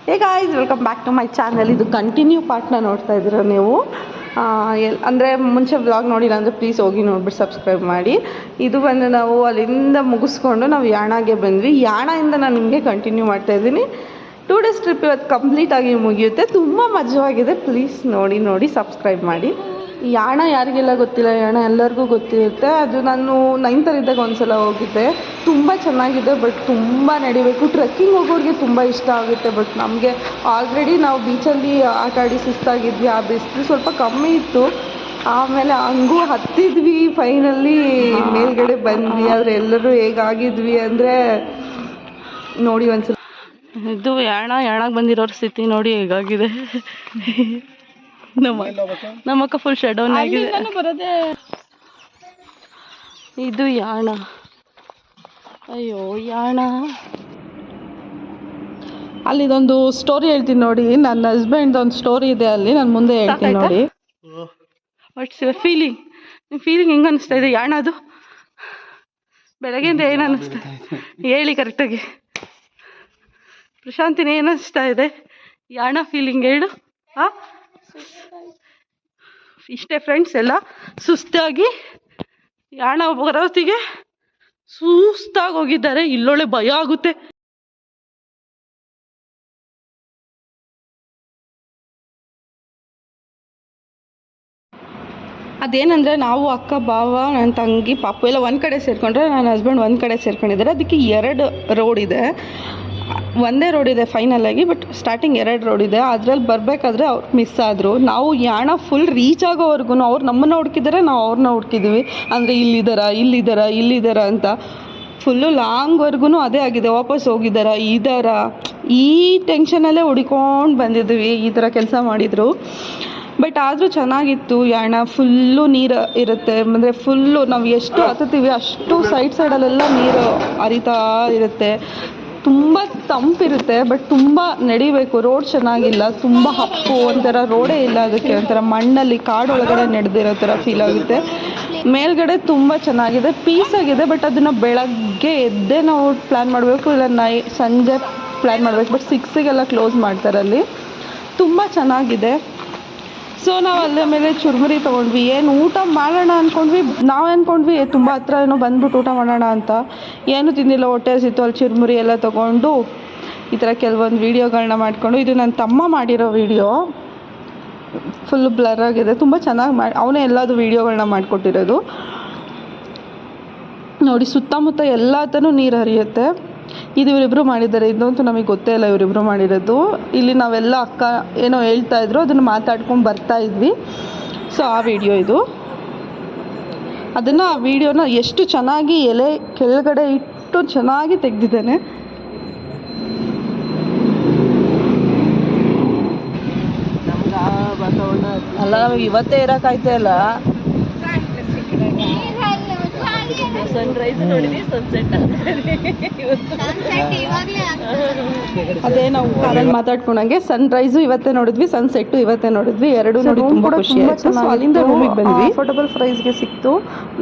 Hey guys, welcome back to my channel. ಇದು continue ಪಾರ್ಟ್ನ ನೋಡ್ತಾ ಇದ್ದೀರ ನೀವು. ಅಂದರೆ ಮುಂಚೆ ವ್ಲಾಗ್ ನೋಡಿಲ್ಲ ಅಂದರೆ ಪ್ಲೀಸ್ ಹೋಗಿ ನೋಡ್ಬಿಟ್ಟು ಸಬ್ಸ್ಕ್ರೈಬ್ ಮಾಡಿ. ಇದು ಬಂದು ನಾವು ಅಲ್ಲಿಂದ ಮುಗಿಸ್ಕೊಂಡು ನಾವು ಯಾಣಗೆ ಬಂದ್ವಿ. ಯಾಣದಿಂದ ನಾನು ನಿಮಗೆ ಕಂಟಿನ್ಯೂ ಮಾಡ್ತಾಯಿದ್ದೀನಿ. 2 days ಟ್ರಿಪ್ ಇವತ್ತು ಕಂಪ್ಲೀಟಾಗಿ ಮುಗಿಯುತ್ತೆ. ತುಂಬ ಮಜವಾಗಿದೆ. ಪ್ಲೀಸ್ ನೋಡಿ ಸಬ್ಸ್ಕ್ರೈಬ್ ಮಾಡಿ. ಯಾಣ ಯಾರಿಗೆಲ್ಲ ಗೊತ್ತಿಲ್ಲ, ಯಾಣ ಎಲ್ಲರಿಗೂ ಗೊತ್ತಿರುತ್ತೆ. ಅದು ನಾನು 9th ಇದ್ದಾಗ ಒಂದ್ಸಲ ಹೋಗಿದ್ದೆ. ತುಂಬ ಚೆನ್ನಾಗಿದೆ, ಬಟ್ ತುಂಬ ನಡಿಬೇಕು. ಟ್ರೆಕ್ಕಿಂಗ್ ಹೋಗೋರಿಗೆ ತುಂಬ ಇಷ್ಟ ಆಗುತ್ತೆ. ಬಟ್ ನಮಗೆ ಆಲ್ರೆಡಿ ನಾವು ಬೀಚಲ್ಲಿ ಆಟ ಆಡಿ ಸುಸ್ತಾಗಿದ್ವಿ. ಆ ಬಿಸಿಲು ಸ್ವಲ್ಪ ಕಮ್ಮಿ ಇತ್ತು. ಆಮೇಲೆ ಹಂಗೂ ಹತ್ತಿದ್ವಿ. ಫೈನಲ್ಲಿ ಮೇಲ್ಗಡೆ ಬಂದ್ವಿ. ಆದರೆ ಎಲ್ಲರೂ ಹೇಗಾಗಿದ್ವಿ ಅಂದರೆ ನೋಡಿ ಒಂದ್ಸಲ. ಇದು ಯಾಣಗೆ ಬಂದಿರೋರ ಸ್ಥಿತಿ ನೋಡಿ ಹೇಗಾಗಿದೆ. ನಮ್ಮಕ್ಕ ಫುಲ್ ಶಟ್ ಡೌನ್ ಆಗಿದೆ. ಇದು ಯಾಣ. ಅಯ್ಯೋ ಯಾಣ. ಅಲ್ಲಿದೊಂದು ಸ್ಟೋರಿ ಹೇಳ್ತೀನಿ ನೋಡಿ. ನನ್ನ ಹಸ್ಬೆಂಡ್ ಒಂದು ಸ್ಟೋರಿ ಇದೆ ಅಲ್ಲಿ, ನಾನು ಮುಂದೆ ಹೇಳ್ತೀನಿ ನೋಡಿ. What's your feeling? ನಿಮ್ಮ ಫೀಲಿಂಗ್ ಹೆಂಗೆ ಅನ್ನಿಸ್ತಾ ಇದೆ ಯಾಣದು? ಬೆಳಗ್ಗೆಯಿಂದ ಏನು ಅನ್ನಿಸ್ತಾ ಹೇಳಿ ಕರೆಕ್ಟಾಗಿ. ಪ್ರಶಾಂತಿನ ಏನು ಅನ್ನಿಸ್ತಾ ಇದೆ ಯಾಣ ಫೀಲಿಂಗ್ ಹೇಳು. ಇಷ್ಟೇ ಫ್ರೆಂಡ್ಸ್, ಎಲ್ಲ ಸುಸ್ತಾಗಿ ಯಾಣ ಬರೋತ್ತಿಗೆ ಸುಸ್ತಾಗಿ ಹೋಗಿದ್ದಾರೆ. ಇಲ್ಲೊಳ್ಳೆ ಭಯ ಆಗುತ್ತೆ. ಅದೇನಂದರೆ ನಾವು ಅಕ್ಕ ಬಾವ ನನ್ನ ತಂಗಿ ಪಾಪು ಎಲ್ಲ ಒಂದು ಕಡೆ ಸೇರಿಕೊಂಡ್ರೆ, ನನ್ನ ಹಸ್ಬೆಂಡ್ ಒಂದು ಕಡೆ ಸೇರ್ಕೊಂಡಿದ್ದಾರೆ. ಅದಕ್ಕೆ 2 ರೋಡ್ ಇದೆ. ಒಂದೇ ರೋಡ್ ಇದೆ ಫೈನಲ್ ಆಗಿ, ಬಟ್ ಸ್ಟಾರ್ಟಿಂಗ್ 2 ರೋಡ್ ಇದೆ. ಅದ್ರಲ್ಲಿ ಬರಬೇಕಾದ್ರೆ ಅವ್ರು ಮಿಸ್ ಆದರು. ನಾವು ಯಾಣ ಫುಲ್ ರೀಚ್ ಆಗೋವರೆಗೂ ಅವ್ರು ನಮ್ಮನ್ನು ಹುಡುಕಿದ್ದಾರೆ, ನಾವು ಅವ್ರನ್ನ ಹುಡುಕಿದ್ದೀವಿ. ಅಂದರೆ ಇಲ್ಲಿದ್ದಾರ ಅಂತ ಫುಲ್ಲು ಲಾಂಗ್ವರೆಗೂ ಅದೇ ಆಗಿದೆ. ವಾಪಸ್ ಹೋಗಿದ್ದಾರಾ ಈ ಟೆನ್ಷನಲ್ಲೇ ಹುಡ್ಕೊಂಡು ಬಂದಿದ್ವಿ. ಈ ಥರ ಕೆಲಸ ಮಾಡಿದರು. ಬಟ್ ಆದರೂ ಚೆನ್ನಾಗಿತ್ತು. ಯಾಣ ಫುಲ್ಲು ನೀರು ಇರುತ್ತೆ. ಅಂದರೆ ಫುಲ್ಲು ನಾವು ಎಷ್ಟು ಹತ್ತೀವಿ ಅಷ್ಟು ಸೈಡಲ್ಲೆಲ್ಲ ನೀರು ಹರಿತಾ ಇರುತ್ತೆ. ತುಂಬ ತಂಪಿರುತ್ತೆ, ಬಟ್ ತುಂಬ ನಡಿಬೇಕು. ರೋಡ್ ಚೆನ್ನಾಗಿಲ್ಲ, ತುಂಬ ಹಪ್ಪು, ಒಂಥರ ರೋಡೇ ಇಲ್ಲ. ಅದಕ್ಕೆ ಒಂಥರ ಮಣ್ಣಲ್ಲಿ ಕಾಡೊಳಗಡೆ ನಡೆದಿರೋ ಥರ ಫೀಲ್ ಆಗುತ್ತೆ. ಮೇಲ್ಗಡೆ ತುಂಬ ಚೆನ್ನಾಗಿದೆ, ಪೀಸಾಗಿದೆ. ಬಟ್ ಅದನ್ನು ಬೆಳಗ್ಗೆ ಎದ್ದೇ ನಾವು ಪ್ಲ್ಯಾನ್ ಮಾಡಬೇಕು, ಇಲ್ಲ ಸಂಜೆ ಪ್ಲ್ಯಾನ್ ಮಾಡಬೇಕು. ಬಟ್ 6ಗೆಲ್ಲ ಕ್ಲೋಸ್ ಮಾಡ್ತಾರೆ ಅಲ್ಲಿ. ತುಂಬ ಚೆನ್ನಾಗಿದೆ. ಸೊ ನಾವು ಅಲ್ಲೇ ಮೇಲೆ ಚುರುಮುರಿ ತೊಗೊಂಡ್ವಿ. ಏನು ಊಟ ಮಾಡೋಣ ಅಂದ್ಕೊಂಡ್ವಿ. ನಾವು ಅಂದ್ಕೊಂಡ್ವಿ ತುಂಬ ಹತ್ರ ಏನೋ ಬಂದ್ಬಿಟ್ಟು ಊಟ ಮಾಡೋಣ ಅಂತ. ಏನು ತಿಂದಿಲ್ಲ, ಹೊಟ್ಟೆ ಹಸಿತ್ತು. ಅಲ್ಲಿ ಚುರುಮುರಿ ಎಲ್ಲ ತೊಗೊಂಡು ಈ ಥರ ಕೆಲವೊಂದು ವೀಡಿಯೋಗಳನ್ನ ಮಾಡಿಕೊಂಡು, ಇದು ನನ್ನ ತಮ್ಮ ಮಾಡಿರೋ ವೀಡಿಯೋ. ಫುಲ್ಲು ಬ್ಲರ್ ಆಗಿದೆ. ತುಂಬ ಚೆನ್ನಾಗಿ ಅವನೇ ಎಲ್ಲದು ವೀಡಿಯೋಗಳನ್ನ ಮಾಡಿಕೊಟ್ಟಿರೋದು ನೋಡಿ. ಸುತ್ತಮುತ್ತ ಎಲ್ಲತನೂ ನೀರು ಹರಿಯುತ್ತೆ. ಇದು ಇವರಿಬ್ಬರು ಮಾಡಿದ್ದಾರೆ. ಇದಂತೂ ನಮಗೆ ಗೊತ್ತೇ ಇಲ್ಲ ಇವರಿಬ್ಬರು ಮಾಡಿರೋದು. ಇಲ್ಲಿ ನಾವೆಲ್ಲ ಅಕ್ಕ ಏನೋ ಹೇಳ್ತಾ ಇದ್ರು, ಅದನ್ನು ಮಾತಾಡ್ಕೊಂಡು ಬರ್ತಾ ಇದ್ವಿ. ಸೊ ಆ ವಿಡಿಯೋ ಇದು. ಅದನ್ನು ಆ ವಿಡಿಯೋನ ಎಷ್ಟು ಚೆನ್ನಾಗಿ ಎಲೆ ಕೆಳಗಡೆ ಇಟ್ಟು ಚೆನ್ನಾಗಿ ತೆಗೆದಿದ್ದಾನೆ. ಅಲ್ಲ, ನಮಗೆ ಇವತ್ತೇ ಇರೋಕ್ಕಾಯ್ತಾ ಇಲ್ಲ. ಸನ್ರೈಸ್ ನೋಡಿದ್ವಿ, ಸನ್ಸೆಟ್ ಅದೇ ನಾವು ಕಾರಲ್ಲಿ ಮಾತಾಡ್ಕೊಂಡಂಗೆ ಸನ್ರೈಸು ಇವತ್ತೇ ನೋಡಿದ್ವಿ, ಸನ್ಸೆಟ್ಟು ಇವತ್ತೇ ನೋಡಿದ್ವಿ. 2 ನೋಡಿ ತುಂಬ ಖುಷಿ ಆಯಿತು. ಸೊ ಅಲ್ಲಿಂದ ರೂಮಿಗೆ ಬಂದ್ವಿ. ಅಫೋರ್ಡಬಲ್ ಪ್ರೈಸ್ಗೆ ಸಿಕ್ತು.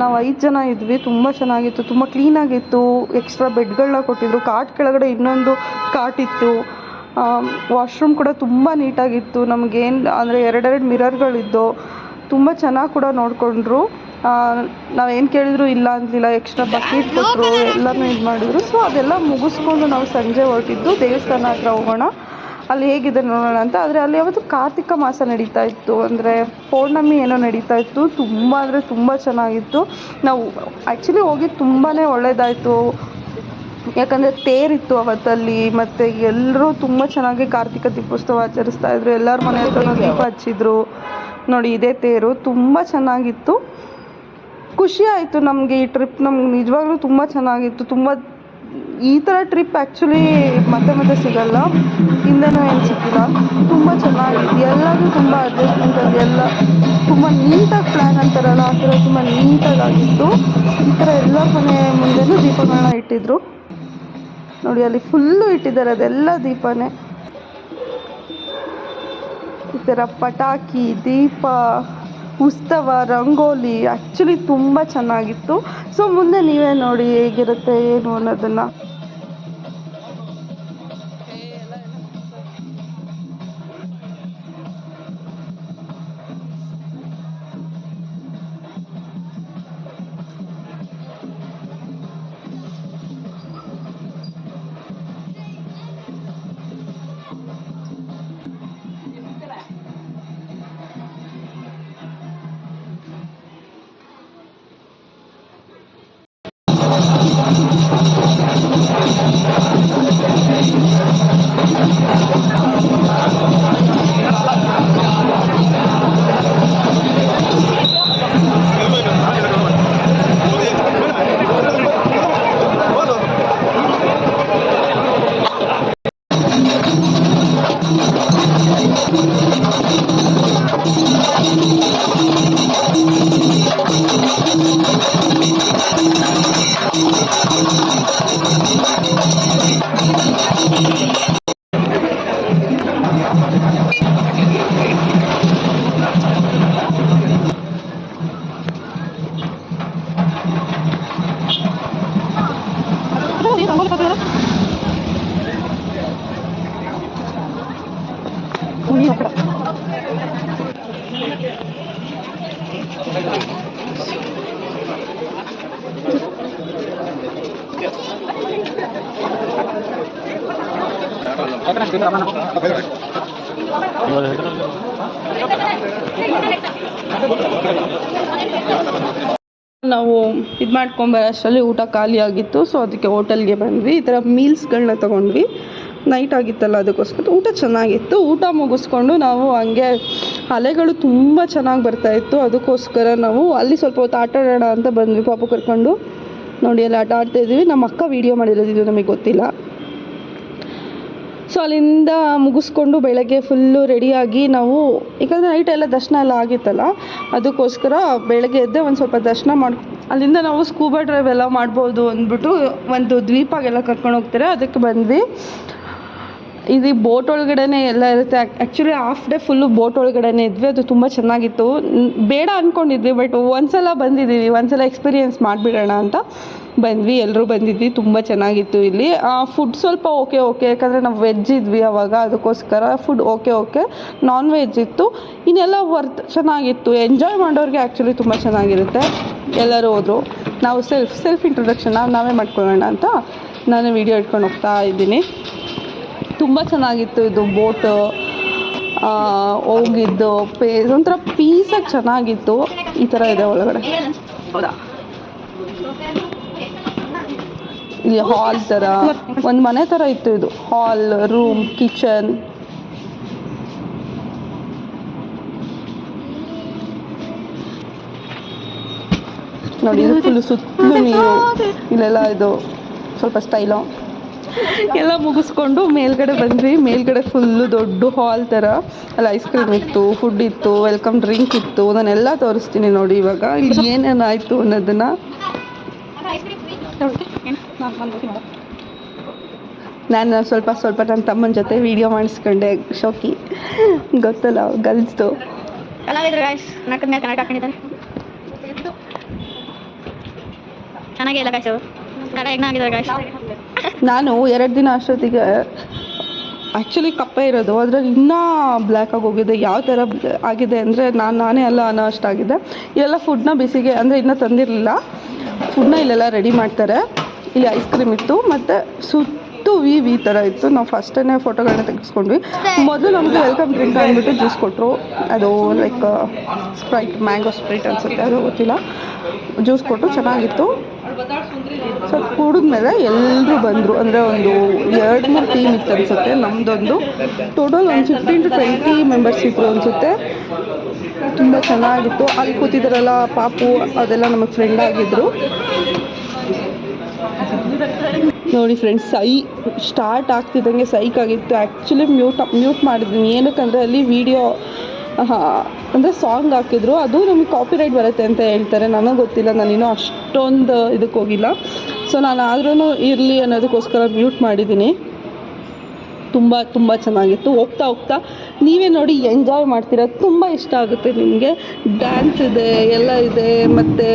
ನಾವು 5 ಜನ ಇದ್ವಿ. ತುಂಬ ಚೆನ್ನಾಗಿತ್ತು, ತುಂಬ ಕ್ಲೀನಾಗಿತ್ತು. ಎಕ್ಸ್ಟ್ರಾ ಬೆಡ್ಗಳನ್ನ ಕೊಟ್ಟಿದ್ರು. ಕಾಟ್ ಕೆಳಗಡೆ ಇನ್ನೊಂದು ಕಾಟ್ ಇತ್ತು. ವಾಶ್ರೂಮ್ ಕೂಡ ತುಂಬ ನೀಟಾಗಿತ್ತು. ನಮಗೇನು ಅಂದರೆ 2 ಮಿರರ್ಗಳಿದ್ದು. ತುಂಬ ಚೆನ್ನಾಗಿ ಕೂಡ ನೋಡಿಕೊಂಡ್ರು. ನಾವೇನು ಕೇಳಿದ್ರು ಇಲ್ಲ ಅಂತಿಲ್ಲ. ಎಕ್ಸ್ಟ್ರಾ ಬಕೆಟ್ ಕೊಟ್ಟರು, ಎಲ್ಲನೂ ಇದು ಮಾಡಿದ್ರು. ಸೊ ಅದೆಲ್ಲ ಮುಗಿಸ್ಕೊಂಡು ನಾವು ಸಂಜೆ ಹೊರಟಿದ್ದು ದೇವಸ್ಥಾನ ಹತ್ರ ಹೋಗೋಣ, ಅಲ್ಲಿ ಹೇಗಿದೆ ನೋಡೋಣ ಅಂತ. ಆದರೆ ಅಲ್ಲಿ ಯಾವತ್ತು ಕಾರ್ತಿಕ ಮಾಸ ನಡೀತಾ ಇತ್ತು, ಅಂದರೆ ಪೌರ್ಣಮಿ ಏನೋ ನಡೀತಾ ಇತ್ತು. ತುಂಬ ಅಂದರೆ ತುಂಬ ಚೆನ್ನಾಗಿತ್ತು. ನಾವು ಆ್ಯಕ್ಚುಲಿ ಹೋಗಿದ್ದು ತುಂಬಾ ಒಳ್ಳೆಯದಾಯಿತು. ಯಾಕಂದರೆ ತೇರಿತ್ತು ಅವತ್ತಲ್ಲಿ. ಮತ್ತು ಎಲ್ಲರೂ ತುಂಬ ಚೆನ್ನಾಗಿ ಕಾರ್ತಿಕ ದೀಪೋತ್ಸವ ಆಚರಿಸ್ತಾಯಿದ್ರು. ಎಲ್ಲರ ಮನೆ ಹತ್ರನೂ ದೀಪ ಹಚ್ಚಿದ್ರು ನೋಡಿ. ಇದೇ ತೇರು. ತುಂಬ ಚೆನ್ನಾಗಿತ್ತು. ಖುಷಿ ಆಯಿತು ನಮಗೆ ಈ ಟ್ರಿಪ್. ನಮ್ಗೆ ನಿಜವಾಗ್ಲೂ ತುಂಬ ಚೆನ್ನಾಗಿತ್ತು. ತುಂಬ ಈ ಥರ ಟ್ರಿಪ್ ಆ್ಯಕ್ಚುಲಿ ಮತ್ತೆ ಸಿಗಲ್ಲ. ಹಿಂದೆನೂ ಏನು ಸಿಕ್ಕಿಲ್ಲ. ತುಂಬ ಚೆನ್ನಾಗಿತ್ತು. ಎಲ್ಲರೂ ತುಂಬ ಅಡ್ಜಸ್ಟ್ಮೆಂಟಲ್ಲಿ ಎಲ್ಲ ತುಂಬ ನೀಟಾಗಿ ಪ್ಲ್ಯಾನ್ ಅಂತಾರಲ್ಲ ಆ ಥರ ತುಂಬ ನೀಟಾಗಿತ್ತು. ಈ ಥರ ಎಲ್ಲರ ಮನೆ ಮುಂದೆನೂ ದೀಪಗಳನ್ನ ಇಟ್ಟಿದ್ರು ನೋಡಿ. ಅಲ್ಲಿ ಫುಲ್ಲು ಇಟ್ಟಿದ್ದಾರೆ, ಅದೆಲ್ಲ ದೀಪನೇ. ಈ ಥರ ಪಟಾಕಿ, ದೀಪ, ಉತ್ಸವ, ರಂಗೋಲಿ ಆ್ಯಕ್ಚುಲಿ ತುಂಬ ಚೆನ್ನಾಗಿತ್ತು. ಸೊ ಮುಂದೆ ನೀವೇ ನೋಡಿ ಹೇಗಿರುತ್ತೆ ಏನು ಅನ್ನೋದನ್ನು. ನಾವು ಇದು ಮಾಡ್ಕೊಂಬರೋಷ್ಟರಲ್ಲಿ ಊಟ ಖಾಲಿ ಆಗಿತ್ತು. ಸೊ ಅದಕ್ಕೆ ಹೋಟೆಲ್ಗೆ ಬಂದ್ವಿ. ಈ ಥರ ಮೀಲ್ಸ್ಗಳನ್ನ ತೊಗೊಂಡ್ವಿ. ನೈಟ್ ಆಗಿತ್ತಲ್ಲ ಅದಕ್ಕೋಸ್ಕರ. ಊಟ ಚೆನ್ನಾಗಿತ್ತು. ಊಟ ಮುಗಿಸ್ಕೊಂಡು ನಾವು ಹಂಗೆ ಅಲೆಗಳು ತುಂಬ ಚೆನ್ನಾಗಿ ಬರ್ತಾಯಿತ್ತು. ಅದಕ್ಕೋಸ್ಕರ ನಾವು ಅಲ್ಲಿ ಸ್ವಲ್ಪ ಹೊತ್ತು ಆಟ ಆಡೋಣ ಅಂತ ಬಂದ್ವಿ. ಪಾಪು ಕರ್ಕೊಂಡು ನೋಡಿ ಅಲ್ಲಿ ಆಟ ಆಡ್ತಾಯಿದ್ವಿ. ನಮ್ಮ ಅಕ್ಕ ವೀಡಿಯೋ ಮಾಡಿರೋದು ನಮಗೆ ಗೊತ್ತಿಲ್ಲ. ಸೊ ಅಲ್ಲಿಂದ ಮುಗಿಸ್ಕೊಂಡು ಬೆಳಗ್ಗೆ ಫುಲ್ಲು ರೆಡಿಯಾಗಿ ನಾವು, ಯಾಕಂದರೆ ನೈಟ್ ಎಲ್ಲ ದರ್ಶನ ಎಲ್ಲ ಆಗಿತ್ತಲ್ಲ, ಅದಕ್ಕೋಸ್ಕರ ಬೆಳಗ್ಗೆ ಎದ್ದೆ ಒಂದು ಸ್ವಲ್ಪ ದರ್ಶನ ಅಲ್ಲಿಂದ ನಾವು ಸ್ಕೂಬಾ ಡ್ರೈವ್ ಎಲ್ಲ ಮಾಡ್ಬೋದು ಅಂದ್ಬಿಟ್ಟು ಒಂದು ದ್ವೀಪಗೆಲ್ಲ ಕರ್ಕೊಂಡು ಹೋಗ್ತಾರೆ. ಅದಕ್ಕೆ ಬಂದ್ವಿ. ಇದು ಬೋಟ್ ಒಳಗಡೆನೇ ಎಲ್ಲ ಇರುತ್ತೆ. Actually half day full boat ಒಳಗಡೆನೇ ಇದ್ವಿ. ಅದು ತುಂಬ ಚೆನ್ನಾಗಿತ್ತು. ಬೇಡ ಅಂದ್ಕೊಂಡಿದ್ವಿ, ಬಟ್ ಒಂದ್ಸಲ ಬಂದಿದ್ದೀವಿ, ಒಂದ್ಸಲ ಎಕ್ಸ್ಪೀರಿಯೆನ್ಸ್ ಮಾಡಿಬಿಡೋಣ ಅಂತ ಬಂದ್ವಿ. ಎಲ್ಲರೂ ಬಂದಿದ್ವಿ. ತುಂಬ ಚೆನ್ನಾಗಿತ್ತು. ಇಲ್ಲಿ ಫುಡ್ ಸ್ವಲ್ಪ ಓಕೆ ಯಾಕಂದರೆ ನಾವು ವೆಜ್ ಇದ್ವಿ ಅವಾಗ, ಅದಕ್ಕೋಸ್ಕರ ಫುಡ್ ಓಕೆ. ನಾನ್ ವೆಜ್ ಇತ್ತು. ಇನ್ನೆಲ್ಲ ಚೆನ್ನಾಗಿತ್ತು. ಎಂಜಾಯ್ ಮಾಡೋರಿಗೆ ಆ್ಯಕ್ಚುಲಿ ತುಂಬ ಚೆನ್ನಾಗಿರುತ್ತೆ. ಎಲ್ಲರೂ ಹೋದರು. ನಾವು ಸೆಲ್ಫ್ ಇಂಟ್ರೊಡಕ್ಷನ್ ನಾವೇ ಮಾಡ್ಕೊಳ್ಳೋಣ ಅಂತ ನಾನು ವೀಡಿಯೋ ಇಟ್ಕೊಂಡು ಹೋಗ್ತಾ ಇದ್ದೀನಿ. ತುಂಬ ಚೆನ್ನಾಗಿತ್ತು ಇದು ಬೋಟ್ ಹೋಗಿದ್ದು. ಒಂಥರ ಪೀಸಾಗಿ ಚೆನ್ನಾಗಿತ್ತು. ಈ ಥರ ಇದೆ ಒಳಗಡೆ. ಹೌದಾ, ಇಲ್ಲಿ ಹಾಲ್ ಥರ ಒಂದು ಮನೆ ಥರ ಇತ್ತು. ಇದು ಹಾಲ್, ರೂಮ್, ಕಿಚನ್. ನೋಡಿ ಇದು ಫುಲ್ಲು ಸುತ್ತಲೂ ನೀರು. ಇಲ್ಲೆಲ್ಲ ಇದು ಸ್ವಲ್ಪ ಸ್ಟೈಲು. ಎಲ್ಲ ಮುಗಿಸ್ಕೊಂಡು ಮೇಲ್ಗಡೆ ಬಂದ್ವಿ. ಮೇಲ್ಗಡೆ ಫುಲ್ಲು ದೊಡ್ಡ ಹಾಲ್ ಥರ. ಅಲ್ಲಿ ಐಸ್ ಕ್ರೀಮ್ ಇತ್ತು, ಫುಡ್ ಇತ್ತು, ವೆಲ್ಕಮ್ ಡ್ರಿಂಕ್ ಇತ್ತು. ನಾನೆಲ್ಲ ತೋರಿಸ್ತೀನಿ ನೋಡಿ ಇವಾಗ ಇಲ್ಲಿ ಏನೇನಾಯಿತು ಅನ್ನೋದನ್ನು. ನಾನು ಸ್ವಲ್ಪ ನನ್ನ ತಮ್ಮನ ಜೊತೆ ವೀಡಿಯೋ ಮಾಡಿಸ್ಕೊಂಡೆ. ಶೋಕಿ ಗೊತ್ತಲ್ಲ, ಗರ್ಲ್ಸ್ದು. ನಾನು 2 ದಿನ ಅಷ್ಟೊತ್ತಿಗೆ ಆ್ಯಕ್ಚುಲಿ ಕಪ್ಪೆ ಇರೋದು, ಅದ್ರಲ್ಲಿ ಇನ್ನೂ ಬ್ಲ್ಯಾಕ್ ಆಗಿ ಹೋಗಿದೆ. ಯಾವ ಥರ ಆಗಿದೆ ಅಂದರೆ ನಾನೇ ಅಲ್ಲ ಅನ್ನೋ ಅಷ್ಟಾಗಿದೆ. ಇಲ್ಲೆಲ್ಲ ಫುಡ್ನ ಬಿಸಿಗೆ ಅಂದರೆ ಇನ್ನೂ ತಂದಿರಲಿಲ್ಲ. ಫುಡ್ನ ಇಲ್ಲೆಲ್ಲ ರೆಡಿ ಮಾಡ್ತಾರೆ. ಇಲ್ಲಿ ಐಸ್ ಕ್ರೀಮ್ ಇತ್ತು ಮತ್ತು ಸುತ್ತು ವಿ ಥರ ಇತ್ತು. ನಾವು ಫಸ್ಟೇ ಫೋಟೋಗಳನ್ನ ತೆಗೆಸ್ಕೊಂಡ್ವಿ. ಮೊದಲು ನಮಗೆ ವೆಲ್ಕಮ್ ಡ್ರಿಂಕ್ ಅಂದ್ಬಿಟ್ಟು ಜ್ಯೂಸ್ ಕೊಟ್ಟರು. ಅದು ಲೈಕ್ ಸ್ಪ್ರೈಟ್, ಮ್ಯಾಂಗೋ ಸ್ಪ್ರೈಟ್ ಅನಿಸುತ್ತೆ, ಅದು ಗೊತ್ತಿಲ್ಲ. ಜ್ಯೂಸ್ ಕೊಟ್ಟು ಚೆನ್ನಾಗಿತ್ತು. ಸ್ವಲ್ಪ ಕುಡಿದ್ಮೇಲೆ ಎಲ್ಲರೂ ಬಂದರು. ಅಂದರೆ ಒಂದು 2-3 ಟೀಮ್ ಇತ್ತು ಅನಿಸುತ್ತೆ. ನಮ್ಮದೊಂದು ಟೋಟಲ್ ಒಂದು 15 to 20 ಮೆಂಬರ್ಸ್ ಇದ್ದರು ಅನಿಸುತ್ತೆ. ತುಂಬ ಚೆನ್ನಾಗಿತ್ತು. ಅಲ್ಲಿ ಕೂತಿದ್ದಾರಲ್ಲ ಪಾಪು, ಅದೆಲ್ಲ ನಮಗೆ ಫ್ರೆಂಡ್ ಆಗಿದ್ದರು. ನೋಡಿ ಫ್ರೆಂಡ್ಸ್, ಸ್ಟಾರ್ಟ್ ಆಗ್ತಿದ್ದಂಗೆ ಸೈಕಾಗಿತ್ತು. ಆ್ಯಕ್ಚುಲಿ ಮ್ಯೂಟ್ ಮಾಡಿದ್ದೀನಿ. ಏನಕ್ಕಂದರೆ ಅಲ್ಲಿ ವಿಡಿಯೋ ಅಂದರೆ ಸಾಂಗ್ ಹಾಕಿದ್ರು, ಅದು ನಮಗೆ ಕಾಪಿರೈಟ್ ಬರುತ್ತೆ ಅಂತ ಹೇಳ್ತಾರೆ. ನನಗೆ ಗೊತ್ತಿಲ್ಲ, ನಾನಿನ್ನೂ ಅಷ್ಟೊಂದು ಇದಕ್ಕೆ ಹೋಗಿಲ್ಲ. ಸೊ ನಾನು ಆದ್ರೂ ಇರಲಿ ಅನ್ನೋದಕ್ಕೋಸ್ಕರ ಮ್ಯೂಟ್ ಮಾಡಿದ್ದೀನಿ. ತುಂಬ ಚೆನ್ನಾಗಿತ್ತು. ಹೋಗ್ತಾ ನೀವೇ ನೋಡಿ ಎಂಜಾಯ್ ಮಾಡ್ತೀರಾ. ತುಂಬ ಇಷ್ಟ ಆಗುತ್ತೆ ನಿಮಗೆ. ಡ್ಯಾನ್ಸ್ ಇದೆ, ಎಲ್ಲ ಇದೆ, ಮತ್ತು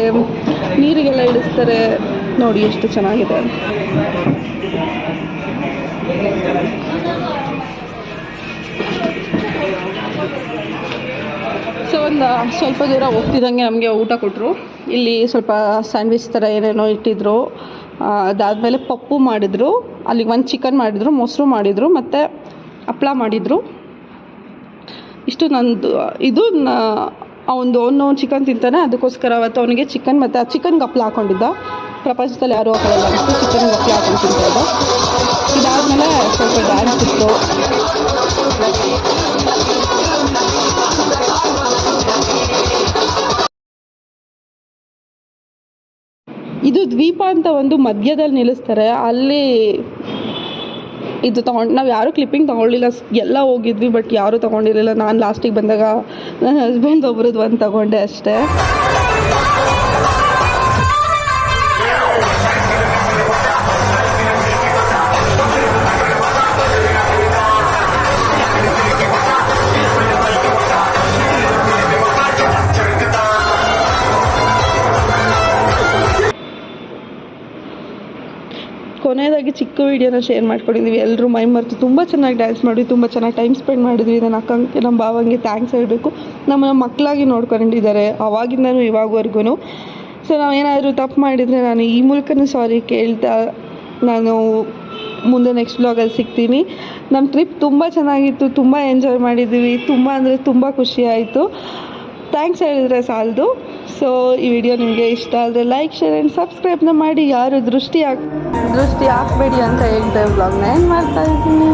ನೀರಿಗೆಲ್ಲ ಇಳಿಸ್ತಾರೆ. ನೋಡಿ ಎಷ್ಟು ಚೆನ್ನಾಗಿದೆ. ಸೊ ಒಂದು ಸ್ವಲ್ಪ ದೂರ ಹೋಗ್ತಿದ್ದಂಗೆ ನಮಗೆ ಊಟ ಕೊಟ್ಟರು. ಇಲ್ಲಿ ಸ್ವಲ್ಪ ಸ್ಯಾಂಡ್ವಿಚ್ ಥರ ಏನೇನೋ ಇಟ್ಟಿದ್ರು. ಅದಾದಮೇಲೆ ಪಪ್ಪು ಮಾಡಿದರು. ಅಲ್ಲಿಗೆ ಒಂದು ಚಿಕನ್ ಮಾಡಿದರು, ಮೊಸರು ಮಾಡಿದರು, ಮತ್ತು ಹಪ್ಳ ಮಾಡಿದರು. ಇಷ್ಟು ನಂದು. ಇದು ಅವನು ಚಿಕನ್ ತಿಂತಾನೆ, ಅದಕ್ಕೋಸ್ಕರ ಅವತ್ತು ಅವನಿಗೆ ಚಿಕನ್ ಮತ್ತು ಆ ಚಿಕನ್ಗೆ ಹಪ್ಳ ಹಾಕ್ಕೊಂಡಿದ್ದ. ಪ್ರಪಂಚದಲ್ಲಿ ಯಾರೂ ಹಾಕೊಳ್ಳಲ್ಲ ಅಷ್ಟು ಚಿಕನ್ಗೆ ಹಪ್ಳ ಹಾಕೊಂಡು ತಿಂತಾಯಿದ್ದ. ಇದಾದಮೇಲೆ ಸ್ವಲ್ಪ ಡ್ಯಾನ್ಸ್ ಇತ್ತು. ಇದು ದ್ವೀಪ ಅಂತ ಒಂದು ಮಧ್ಯದಲ್ಲಿ ನಿಲ್ಲಿಸ್ತಾರೆ. ಅಲ್ಲಿ ಇದು ನಾವು ಯಾರೂ ಕ್ಲಿಪ್ಪಿಂಗ್ ತೊಗೊಳ್ಳಿಲ್ಲ. ಎಲ್ಲ ಹೋಗಿದ್ವಿ, ಬಟ್ ಯಾರೂ ತೊಗೊಂಡಿರಲಿಲ್ಲ. ನಾನು ಲಾಸ್ಟಿಗೆ ಬಂದಾಗ ನನ್ನ ಹಸ್ಬೆಂಡ್ ಒಬ್ರದ್ದು ಒಂದು ತೊಗೊಂಡೆ ಅಷ್ಟೇ. ಕೊನೆಯದಾಗಿ ಚಿಕ್ಕ ವೀಡಿಯೋನ ಶೇರ್ ಮಾಡ್ಕೊಂಡಿದ್ದೀವಿ. ಎಲ್ಲರೂ ಮೈ ಮರೆತು ತುಂಬ ಚೆನ್ನಾಗಿ ಡ್ಯಾನ್ಸ್ ಮಾಡಿದ್ವಿ, ತುಂಬ ಚೆನ್ನಾಗಿ ಟೈಮ್ ಸ್ಪೆಂಡ್ ಮಾಡಿದ್ವಿ. ನನ್ನ ಅಕ್ಕಂಗೆ, ನಮ್ಮ ಭಾವಂಗೆ ಥ್ಯಾಂಕ್ಸ್ ಹೇಳಬೇಕು. ನಮ್ಮ ಮಕ್ಕಳಾಗಿ ನೋಡ್ಕೊಂಡಿದ್ದಾರೆ ಅವಾಗಿಂದನೂ ಇವಾಗವರೆಗೂ. ಸೊ ನಾವೇನಾದರೂ ತಪ್ಪು ಮಾಡಿದರೆ ನಾನು ಈ ಮೂಲಕನೂ ಸಾರಿ ಕೇಳ್ತಾ, ನಾನು ಮುಂದೆ ನೆಕ್ಸ್ಟ್ ಬ್ಲಾಗಲ್ಲಿ ಸಿಗ್ತೀನಿ. ನಮ್ಮ ಟ್ರಿಪ್ ತುಂಬ ಚೆನ್ನಾಗಿತ್ತು, ತುಂಬ ಎಂಜಾಯ್ ಮಾಡಿದ್ದೀವಿ, ತುಂಬ ಅಂದರೆ ತುಂಬ ಖುಷಿ ಆಯಿತು. ಥ್ಯಾಂಕ್ಸ್ ಹೇಳಿದರೆ ಸಾಲದು. ಸೊ ಈ ವಿಡಿಯೋ ನಿಮಗೆ ಇಷ್ಟ ಆದರೆ ಲೈಕ್, ಶೇರ್ ಆ್ಯಂಡ್ ಸಬ್ಸ್ಕ್ರೈಬ್ನ ಮಾಡಿ. ಯಾರು ದೃಷ್ಟಿ ಹಾಕಬೇಡಿ ಅಂತ ಹೇಳ್ತಾ ವ್ಲಾಗ್ನ ಏನು ಮಾಡ್ತಾಯಿದ್ದೀನಿ.